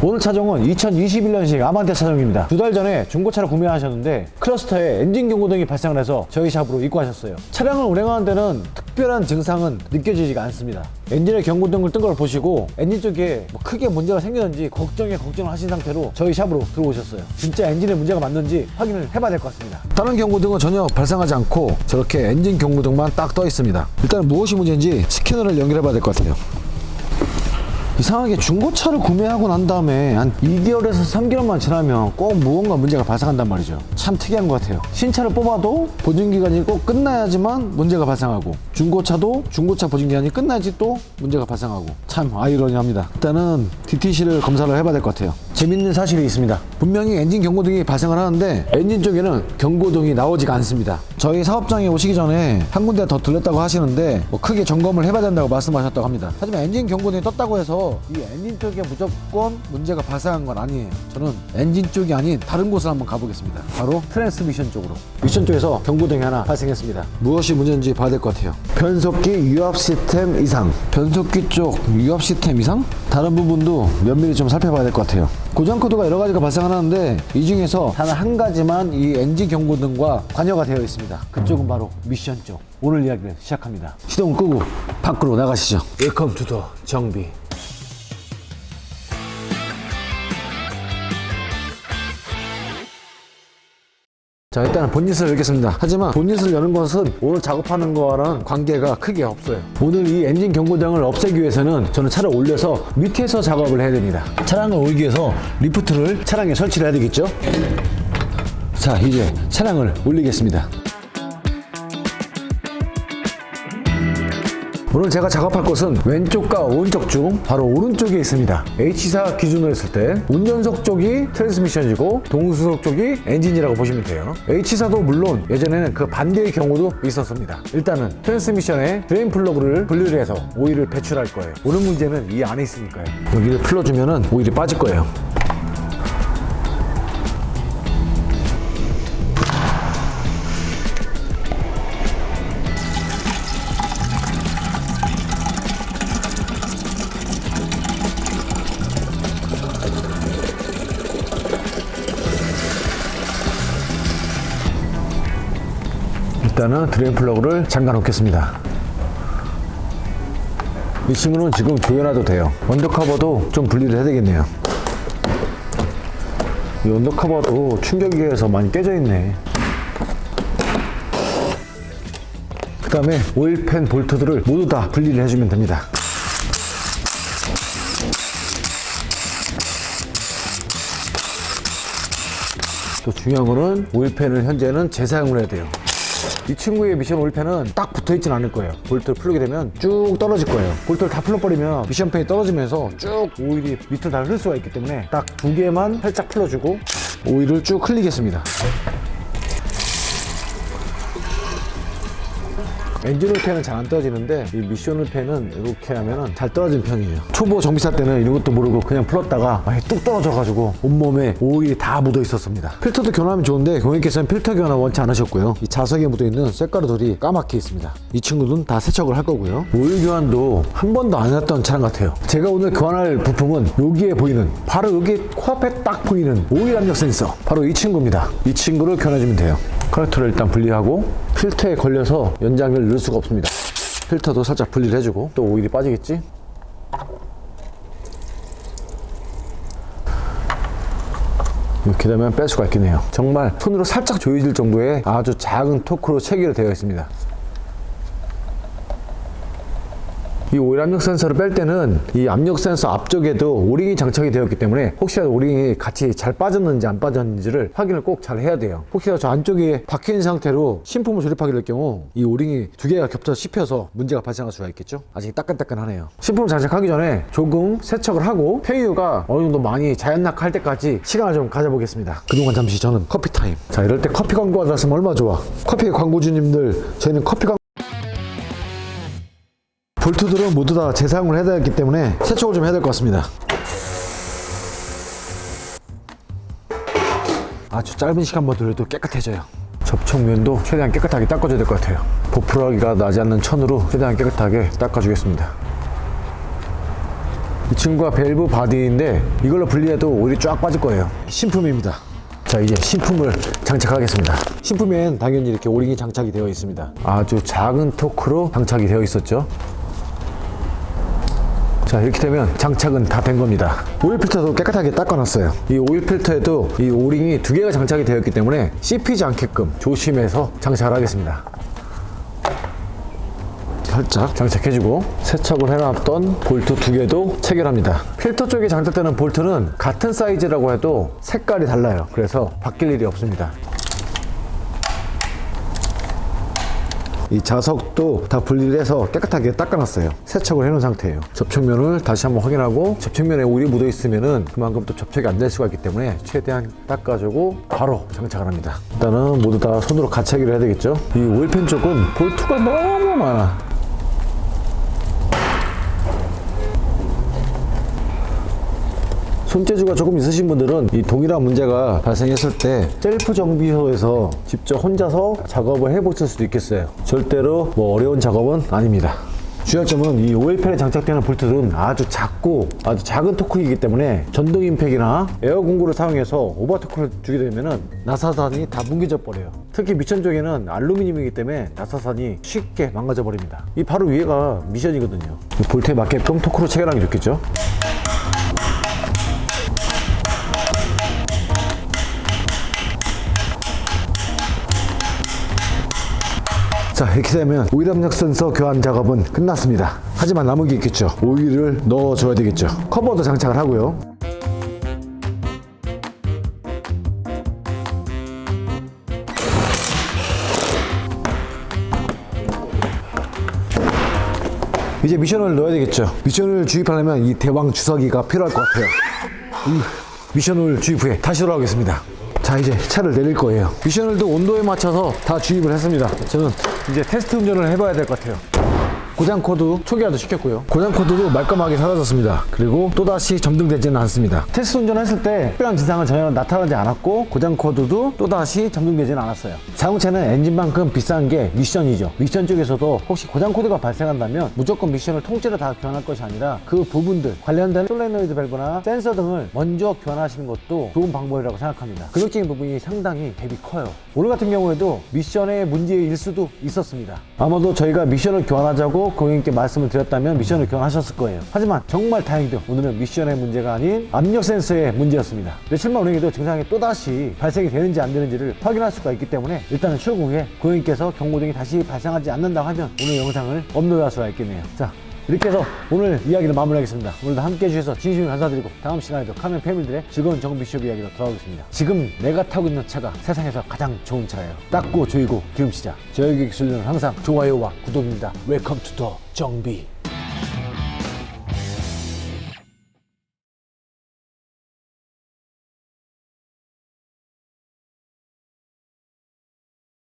오늘 차종은 2021년식 아반떼 차종입니다. 2달 전에 중고차를 구매하셨는데 클러스터에 엔진 경고등이 발생을 해서 저희 샵으로 입고하셨어요. 차량을 운행하는 데는 특별한 증상은 느껴지지가 않습니다. 엔진의 경고등을 뜬 걸 보시고 엔진 쪽에 크게 문제가 생겼는지 걱정을 하신 상태로 저희 샵으로 들어오셨어요. 진짜 엔진에 문제가 맞는지 확인을 해봐야 될 것 같습니다. 다른 경고등은 전혀 발생하지 않고 저렇게 엔진 경고등만 딱 떠 있습니다. 일단 무엇이 문제인지 스캐너를 연결해 봐야 될 것 같아요. 이상하게 중고차를 구매하고 난 다음에 한 2개월에서 3개월만 지나면 꼭 무언가 문제가 발생한단 말이죠. 참 특이한 것 같아요. 신차를 뽑아도 보증기간이 꼭 끝나야지만 문제가 발생하고, 중고차도 중고차 보증기간이 끝나야지 또 문제가 발생하고, 참 아이러니합니다. 일단은 DTC를 검사를 해봐야 될 것 같아요. 재밌는 사실이 있습니다. 분명히 엔진 경고등이 발생을 하는데 엔진 쪽에는 경고등이 나오지가 않습니다. 저희 사업장에 오시기 전에 한 군데 더 들렸다고 하시는데 크게 점검을 해봐야 된다고 말씀하셨다고 합니다. 하지만 엔진 경고등이 떴다고 해서 이 엔진 쪽에 무조건 문제가 발생한 건 아니에요. 저는 엔진 쪽이 아닌 다른 곳을 한번 가보겠습니다. 바로 트랜스미션 쪽으로. 미션 쪽에서 경고등이 하나 발생했습니다. 무엇이 문제인지 봐야 될 것 같아요. 변속기 유압 시스템 이상. 변속기 쪽 유압 시스템 이상? 다른 부분도 면밀히 좀 살펴봐야 될 것 같아요. 고장 코드가 여러 가지가 발생하는데 이 중에서 단 한 가지만 이 엔진 경고등과 관여가 되어 있습니다. 그쪽은 바로 미션 쪽. 오늘 이야기를 시작합니다. 시동 끄고 밖으로 나가시죠. 웰컴 투 더 정비. 자, 일단은 본닛을 열겠습니다. 하지만 본닛을 여는 것은 오늘 작업하는 거와는 관계가 크게 없어요. 오늘 이 엔진 경고등을 없애기 위해서는 저는 차를 올려서 밑에서 작업을 해야 됩니다. 차량을 올리기 위해서 리프트를 차량에 설치를 해야 되겠죠. 자, 이제 차량을 올리겠습니다. 오늘 제가 작업할 곳은 왼쪽과 오른쪽 중 바로 오른쪽에 있습니다. H사 기준으로 했을 때 운전석 쪽이 트랜스미션이고 동수석 쪽이 엔진이라고 보시면 돼요. H사도 물론 예전에는 그 반대의 경우도 있었습니다. 일단은 트랜스미션에 드레인 플러그를 분리를 해서 오일을 배출할 거예요. 오늘 문제는 이 안에 있으니까요. 여기를 풀어주면은 오일이 빠질 거예요. 일단은 드레인 플러그를 잠가 놓겠습니다. 이 친구는 지금 조여놔도 돼요. 언더커버도 좀 분리를 해야 되겠네요. 이 언더커버도 충격에 의해서 많이 깨져 있네. 그 다음에 오일팬 볼트들을 모두 다 분리를 해주면 됩니다. 또 중요한 거는 오일팬을 현재는 재사용을 해야 돼요. 이 친구의 미션 오일팬은 딱 붙어있진 않을 거예요. 볼트를 풀게 되면 쭉 떨어질 거예요. 볼트를 다 풀어버리면 미션팬이 떨어지면서 쭉 오일이 밑으로 다 흐를 수가 있기 때문에 딱 두 개만 살짝 풀어주고 오일을 쭉 흘리겠습니다. 엔진 오일팬은 잘 안 떨어지는데 이 미션 오일팬은 이렇게 하면은 잘 떨어지는 편이에요. 초보 정비사 때는 이런 것도 모르고 그냥 풀었다가 뚝 떨어져가지고 온몸에 오일이 다 묻어 있었습니다. 필터도 교환하면 좋은데 고객님께서는 필터 교환을 원치 않으셨고요. 이 자석에 묻어 있는 쇳가루들이 까맣게 있습니다. 이 친구는 다 세척을 할 거고요. 오일 교환도 한 번도 안 했던 차량 같아요. 제가 오늘 교환할 부품은 여기에 보이는, 바로 여기 코앞에 딱 보이는 오일 압력 센서, 바로 이 친구입니다. 이 친구를 교환해주면 돼요. 커넥터를 일단 분리하고 필터에 걸려서 연장을 넣을 수가 없습니다. 필터도 살짝 분리를 해주고, 또 오일이 빠지겠지? 이렇게 되면 뺄 수가 있겠네요. 정말 손으로 살짝 조여질 정도의 아주 작은 토크로 체결되어 있습니다. 이 오일 압력 센서를 뺄 때는 이 압력 센서 앞쪽에도 오링이 장착이 되어 있기 때문에 혹시라도 오링이 같이 잘 빠졌는지 안 빠졌는지를 확인을 꼭 잘 해야 돼요. 혹시라도 저 안쪽에 박혀있는 상태로 신품을 조립하게 될 경우 이 오링이 두 개가 겹쳐서 씹혀서 문제가 발생할 수가 있겠죠. 아직 따끈따끈하네요. 신품 장착하기 전에 조금 세척을 하고 폐유가 어느 정도 많이 자연낙할 때까지 시간을 좀 가져보겠습니다. 그동안 잠시 저는 커피 타임. 자, 이럴 때 커피 광고 받았으면 얼마나 좋아. 커피 광고주님들, 저희는 커피 광고 볼트들은 모두 다 재사용을 해야 되기 때문에 세척을 좀 해야 될 것 같습니다. 아주 짧은 시간만으로도 깨끗해져요. 접촉면도 최대한 깨끗하게 닦아줘야 될 것 같아요. 보풀하기가 나지 않는 천으로 최대한 깨끗하게 닦아주겠습니다. 이 친구가 밸브 바디인데 이걸로 분리해도 오일이 쫙 빠질 거예요. 신품입니다. 자, 이제 신품을 장착하겠습니다. 신품엔 당연히 이렇게 오링이 장착이 되어 있습니다. 아주 작은 토크로 장착이 되어 있었죠. 자, 이렇게 되면 장착은 다 된 겁니다. 오일 필터도 깨끗하게 닦아놨어요. 이 오일 필터에도 이 오링이 2개가 장착이 되어 있기 때문에 씹히지 않게끔 조심해서 장착을 하겠습니다. 살짝 장착해주고 세척을 해놨던 볼트 2개도 체결합니다. 필터 쪽에 장착되는 볼트는 같은 사이즈라고 해도 색깔이 달라요. 그래서 바뀔 일이 없습니다. 이 자석도 다 분리를 해서 깨끗하게 닦아놨어요. 세척을 해놓은 상태예요. 접촉면을 다시 한번 확인하고 접촉면에 오일이 묻어 있으면은 그만큼 또 접촉이 안 될 수가 있기 때문에 최대한 닦아주고 바로 장착을 합니다. 일단은 모두 다 손으로 가채기를 해야 되겠죠. 이 오일팬 쪽은 볼트가 너무 많아. 손재주가 조금 있으신 분들은 이 동일한 문제가 발생했을 때 셀프 정비소에서 직접 혼자서 작업을 해보실 수도 있겠어요. 절대로 뭐 어려운 작업은 아닙니다. 주의할 점은 이 오일팬에 장착되는 볼트들은 아주 작고 아주 작은 토크이기 때문에 전동 임팩이나 에어 공구를 사용해서 오버 토크를 주게 되면 나사산이 다 뭉개져 버려요. 특히 미션 쪽에는 알루미늄이기 때문에 나사산이 쉽게 망가져 버립니다. 이 바로 위에가 미션이거든요. 볼트에 맞게끔 토크로 체결하는 게 좋겠죠. 자, 이렇게 되면 오일 압력 센서 교환 작업은 끝났습니다. 하지만 남은 게 있겠죠. 오일을 넣어줘야 되겠죠. 커버도 장착을 하고요. 이제 미션을 넣어야 되겠죠. 미션을 주입하려면 이 대왕 주사기가 필요할 것 같아요. 미션을 주입 후에 다시 돌아오겠습니다. 자, 이제 차를 내릴 거예요. 미션을도 온도에 맞춰서 다 주입을 했습니다. 저는 이제 테스트 운전을 해봐야 될 것 같아요. 고장 코드 초기화도 시켰고요. 고장 코드도 말끔하게 사라졌습니다. 그리고 또다시 점등되지는 않습니다. 테스트 운전을 했을 때 특별한 증상은 전혀 나타나지 않았고 고장 코드도 또다시 점등되지는 않았어요. 자동차는 엔진만큼 비싼 게 미션이죠. 미션 쪽에서도 혹시 고장 코드가 발생한다면 무조건 미션을 통째로 다 교환할 것이 아니라 그 부분들 관련된 솔레노이드 밸브나 센서 등을 먼저 교환하시는 것도 좋은 방법이라고 생각합니다. 금액적인 부분이 상당히 갭이 커요. 오늘 같은 경우에도 미션의 문제일 수도 있었습니다. 아마도 저희가 미션을 교환하자고 고객님께 말씀을 드렸다면 미션을 교환하셨을 거예요. 하지만 정말 다행히도 오늘은 미션의 문제가 아닌 압력 센서의 문제였습니다. 며칠만 운행해도 증상이 또다시 발생이 되는지 안 되는지를 확인할 수가 있기 때문에 일단은 출고 후에 고객님께서 경고등이 다시 발생하지 않는다고 하면 오늘 영상을 업로드할 수가 있겠네요. 자, 이렇게 해서 오늘 이야기를 마무리하겠습니다. 오늘도 함께 해주셔서 진심으로 감사드리고 다음 시간에도 카멘 패밀리들의 즐거운 정비숍 이야기로 돌아오겠습니다. 지금 내가 타고 있는 차가 세상에서 가장 좋은 차예요. 닦고 조이고 기름치자. 저에게 기술은 항상 좋아요와 구독입니다. 웰컴 투 더 정비.